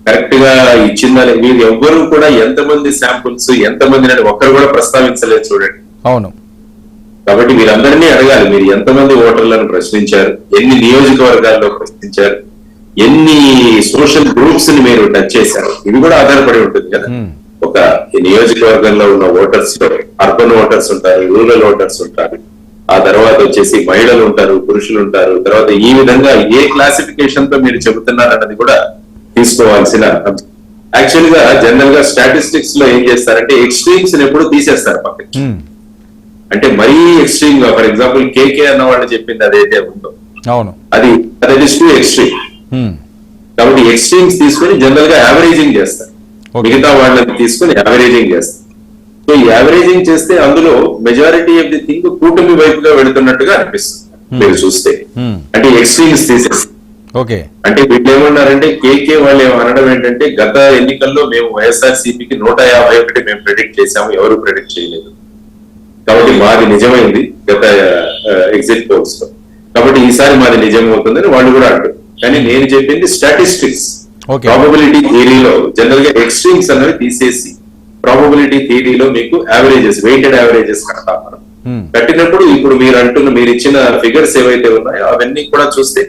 Correct గా ఇచ్చిందా మీరు ఎవ్వరూ కూడా ఎంతమంది శాంపుల్స్ ఎంతమంది అని ఒక్కరు కూడా ప్రస్తావించలేదు చూడండి. అవును. కాబట్టి మీరందరినీ అడగాలి, మీరు ఎంతమంది ఓటర్లను ప్రశ్నించారు, ఎన్ని నియోజకవర్గాల్లో ప్రశ్నించారు, ఎన్ని సోషల్ గ్రూప్స్ ని మీరు టచ్ చేశారు, ఇది కూడా ఆధారపడి ఉంటుంది కదా. ఒక నియోజకవర్గంలో ఉన్న ఓటర్స్ లో అర్బన్ ఓటర్స్ ఉంటారు, రూరల్ ఓటర్స్ ఉంటారు, ఆ తర్వాత వచ్చేసి మహిళలు ఉంటారు, పురుషులు ఉంటారు, తర్వాత ఈ విధంగా ఏ క్లాసిఫికేషన్ తో మీరు చెబుతున్నారు అన్నది కూడా తీసుకోవాల్సిన. యాక్చువల్ గా జనరల్ గా స్టాటిస్టిక్స్ లో ఏం చేస్తారంటే ఎక్స్ట్రీమ్స్ ఎప్పుడు తీసేస్తారు పక్కకి. అంటే మరీ ఎక్స్ట్రీమ్ గా, ఫర్ ఎగ్జాంపుల్ కేకే అన్న వాళ్ళు చెప్పింది అదైతే ఉందో అది టూ ఎక్స్ట్రీమ్. కాబట్టి ఎక్స్ట్రీమ్స్ తీసుకొని జనరల్ గా యావరేజింగ్ చేస్తారు, మిగతా వాళ్ళని తీసుకొని యావరేజింగ్ చేస్తారు. సో ఈ యావరేజింగ్ చేస్తే అందులో మెజారిటీ ఆఫ్ ది థింగ్ కూటమి వైపుగా వెళుతున్నట్టుగా అనిపిస్తుంది మీరు చూస్తే. అంటే ఎక్స్ట్రీమ్స్ తీసేస్తారు. అంటే వీళ్ళు ఏమన్నారంటే కేకే వాళ్ళు అనడం ఏంటంటే గత ఎన్నికల్లో మేము వైఎస్ఆర్సీపీకి 151 మేము ప్రెడిక్ట్ చేశాము, ఎవరు ప్రెడిక్ట్ చేయలేదు, కాబట్టి మాది నిజమైంది గత ఎగ్జిట్ పోల్స్ లో, కాబట్టి ఈసారి మాది నిజం అవుతుందని వాళ్ళు కూడా అంటారు. కానీ నేను చెప్పింది స్టాటిస్టిక్స్, ప్రాబబిలిటీ థియరీలో జనరల్ గా ఎక్స్ట్రీమ్స్ అనేవి తీసేసి ప్రాబబిలిటీ థియరీలో మీకు యావరేజెస్, వెయిటెడ్ యావరేజెస్ కడతాం మనం. కట్టినప్పుడు ఇప్పుడు మీరు ఇచ్చిన ఫిగర్స్ ఏవైతే ఉన్నాయో అవన్నీ కూడా చూస్తే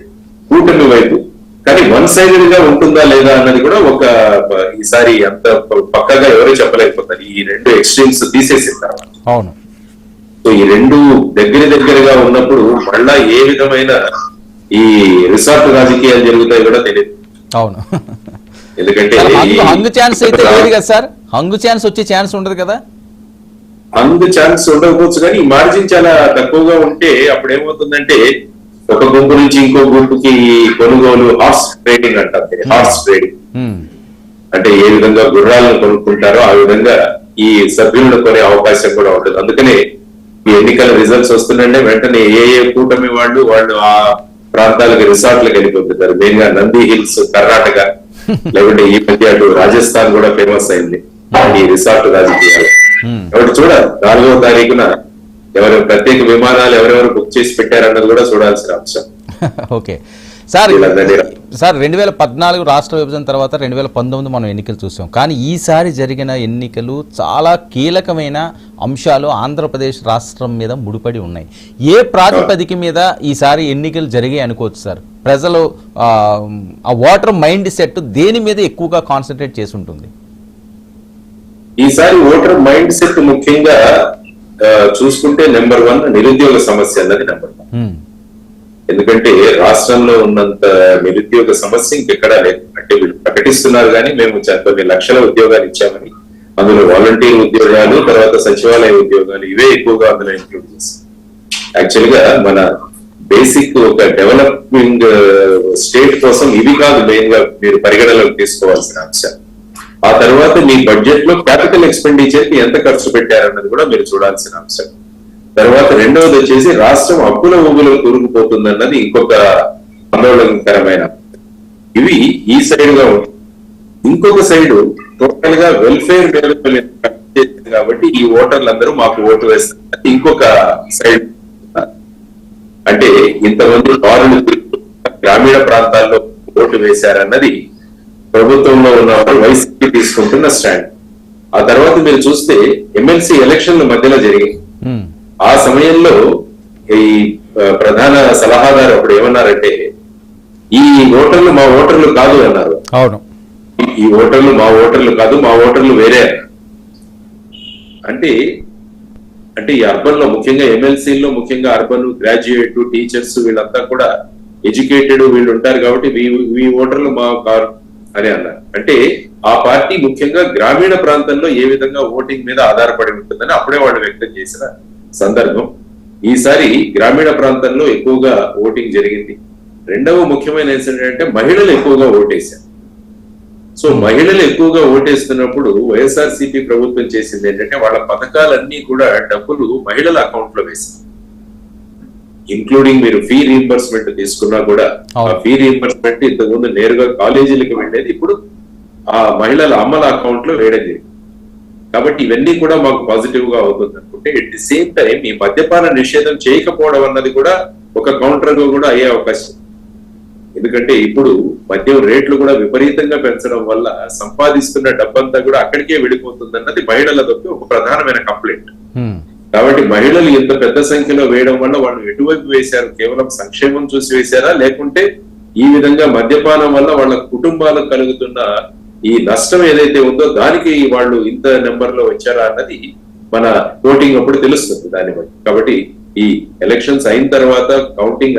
కూటమి వైపు, కానీ వన్ సైడెడ్ గా ఉంటుందా లేదా అన్నది కూడా ఒక ఈసారి అంత పక్కగా ఎవరూ చెప్పలేకపోతారు ఈ రెండు ఎక్స్ట్రీమ్స్ తీసేసిన తర్వాత. సో ఈ రెండు దగ్గరగా ఉన్నప్పుడు మళ్ళా ఏ విధమైన ఈ రిసార్ట్ రాజకీయాలు జరుగుతాయి కూడా తెలియదు. అవును, ఎందుకంటే హంగు ఛాన్స్ అయితే లేదు కదా సార్, హంగు ఛాన్స్ వచ్చే ఛాన్స్ ఉండదు కదా. హంగు ఛాన్స్ ఉండకపోవచ్చు, కానీ మార్జిన్ చాలా తక్కువగా ఉంటే అప్పుడు ఏమవుతుందంటే ఒక గుంపు నుంచి ఇంకో గుంపుకి కొనుగోలు, హార్స్ ట్రేడింగ్ అంటారు. హార్స్ ట్రేడింగ్ అంటే ఏ విధంగా గుర్రాలను కొనుక్కుంటారో ఆ విధంగా ఈ సభ్యులను కొనే అవకాశం కూడా ఉంటుంది. అందుకనే ఈ ఎన్నికల రిజల్ట్స్ వస్తుందంటే వెంటనే ఏ కూటమి వాళ్ళు ఆ ప్రాంతాలకు రిసార్ట్లకు వెళ్ళిపోతుంటారు. మెయిన్ గా నంది హిల్స్ కర్ణాటక, లేకుంటే ఈ మధ్య అటు రాజస్థాన్ కూడా ఫేమస్ అయింది ఈ రిసార్ట్ రాజకీయాలు. కాబట్టి చూడాలి 4వ తారీఖున ఎవరు ప్రత్యేక విమానాలు ఎవరెవరు బుక్ చేసి పెట్టారన్నది కూడా చూడాల్సిన అంశం. ఓకే సార్, 2014 రాష్ట్ర విభజన తర్వాత 2019 మనం ఎన్నికలు చూసాం. కానీ ఈసారి జరిగిన ఎన్నికలు చాలా కీలకమైన అంశాలు ఆంధ్రప్రదేశ్ రాష్ట్రం మీద ముడిపడి ఉన్నాయి. ఏ ప్రాతిపదిక మీద ఈసారి ఎన్నికలు జరిగాయి అనుకోవచ్చు సార్? ప్రజలు ఆ ఓటర్ మైండ్ సెట్ దేని మీద ఎక్కువగా కాన్సన్ట్రేట్ చేసి ఉంటుంది? ఈసారి ఓటర్ మైండ్ సెట్ ముఖ్యంగా చూసుకుంటే నెంబర్ 1 నిరుద్యోగ సమస్య అన్నది నెంబర్ 1. ఎందుకంటే రాష్ట్రంలో ఉన్నంత నిరుద్యోగ సమస్య ఇంకెక్కడా లేదు. అంటే వీళ్ళు ప్రకటిస్తున్నారు కానీ మేము కొన్ని లక్షల ఉద్యోగాలు ఇచ్చామని, అందులో వాలంటీర్ ఉద్యోగాలు, తర్వాత సచివాలయ ఉద్యోగాలు, ఇవే ఎక్కువగా అందులో ఇంక్లూడ్ చేస్తాం. యాక్చువల్ గా మన బేసిక్ ఒక డెవలపింగ్ స్టేట్ కోసం ఇవి కాదు మెయిన్ గా మీరు పరిగణలోకి తీసుకోవాల్సిన అంశం. ఆ తర్వాత మీ బడ్జెట్ లో క్యాపిటల్ ఎక్స్పెండిచర్ కి ఎంత ఖర్చు పెట్టారన్నది కూడా మీరు చూడాల్సిన అంశం. తర్వాత రెండవది వచ్చేసి రాష్ట్రం అప్పుల ఊబులో కూరుకుపోతుందన్నది ఇంకొక ఆందోళనకరమైన. ఇవి ఈ సైడ్ గా ఉంటుంది. ఇంకొక సైడ్ టోటల్ గా వెల్ఫేర్ డెవలప్మెంట్ కాబట్టి ఈ ఓటర్లందరూ మాకు ఓటు వేస్తారు. ఇంకొక సైడ్ అంటే ఇంతమంది బారులు గ్రామీణ ప్రాంతాల్లో ఓటు వేశారన్నది ప్రభుత్వంలో ఉన్న వాళ్ళు వైసీపీ తీసుకుంటున్న స్టాండ్. ఆ తర్వాత మీరు చూస్తే ఎమ్మెల్సీ ఎలక్షన్ల మధ్యలో జరిగాయి. ఆ సమయంలో ఈ ప్రధాన సలహాదారు అప్పుడు ఏమన్నారంటే ఈ ఓటర్లు మా ఓటర్లు కాదు అన్నారు. ఈ ఓటర్లు మా ఓటర్లు కాదు, మా ఓటర్లు వేరే. అంటే ఈ అర్బన్ లో ముఖ్యంగా ఎమ్మెల్సీల్లో ముఖ్యంగా అర్బన్ గ్రాడ్యుయేట్ టీచర్స్ వీళ్ళంతా కూడా ఎడ్యుకేటెడ్ వీళ్ళు ఉంటారు కాబట్టి ఈ ఓటర్లు మా కాదు అని అన్నారు. అంటే ఆ పార్టీ ముఖ్యంగా గ్రామీణ ప్రాంతంలో ఏ విధంగా ఓటింగ్ మీద ఆధారపడి ఉంటుందని అప్పుడే వాళ్ళు వ్యక్తం చేసిన సందర్భం. ఈసారి గ్రామీణ ప్రాంతంలో ఎక్కువగా ఓటింగ్ జరిగింది. రెండవ ముఖ్యమైన ఏంటంటే మహిళలు ఎక్కువగా ఓటేశారు. సో మహిళలు ఎక్కువగా ఓటేస్తున్నప్పుడు వైఎస్ఆర్సీపీ ప్రభుత్వం చేసింది ఏంటంటే వాళ్ళ పథకాలన్నీ కూడా డబ్బులు మహిళల అకౌంట్ లో వేశారు. ఇంక్లూడింగ్ మీరు ఫీ రీయింబర్స్మెంట్ తీసుకున్నా కూడా ఆ ఫీ రీయింబర్స్మెంట్ ఇంతకుముందు నేరుగా కాలేజీలకు వెళ్ళేది, ఇప్పుడు ఆ మహిళల అమ్మల అకౌంట్ లో వేయడం జరిగింది. కాబట్టి ఇవన్నీ కూడా మాకు పాజిటివ్ గా అవుతుంది అనుకుంటే ఎట్ ది సేమ్ టైం ఈ మద్యపాన నిషేధం చేయకపోవడం అన్నది కూడా ఒక కౌంటర్ గా కూడా అయ్యే అవకాశం. ఎందుకంటే ఇప్పుడు మద్యం రేట్లు కూడా విపరీతంగా పెంచడం వల్ల సంపాదిస్తున్న డబ్బంతా కూడా అక్కడికే వెళ్ళిపోతుంది అన్నది మహిళలతో ఒక ప్రధానమైన కంప్లైంట్. కాబట్టి మహిళలు ఇంత పెద్ద సంఖ్యలో వేయడం వల్ల వాళ్ళు ఎటువైపు వేశారు? కేవలం సంక్షేమం చూసి వేశారా, లేకుంటే ఈ విధంగా మద్యపానం వల్ల వాళ్ళ కుటుంబాలకు కలుగుతున్న ఈ నష్టం ఏదైతే ఉందో దానికి వాళ్ళు ఇంత నెంబర్ లో వచ్చారా అన్నది మన ఓటింగ్ అప్పుడు తెలుస్తుంది దాన్ని బట్టి. కాబట్టి ఈ ఎలక్షన్స్ అయిన తర్వాత, కౌంటింగ్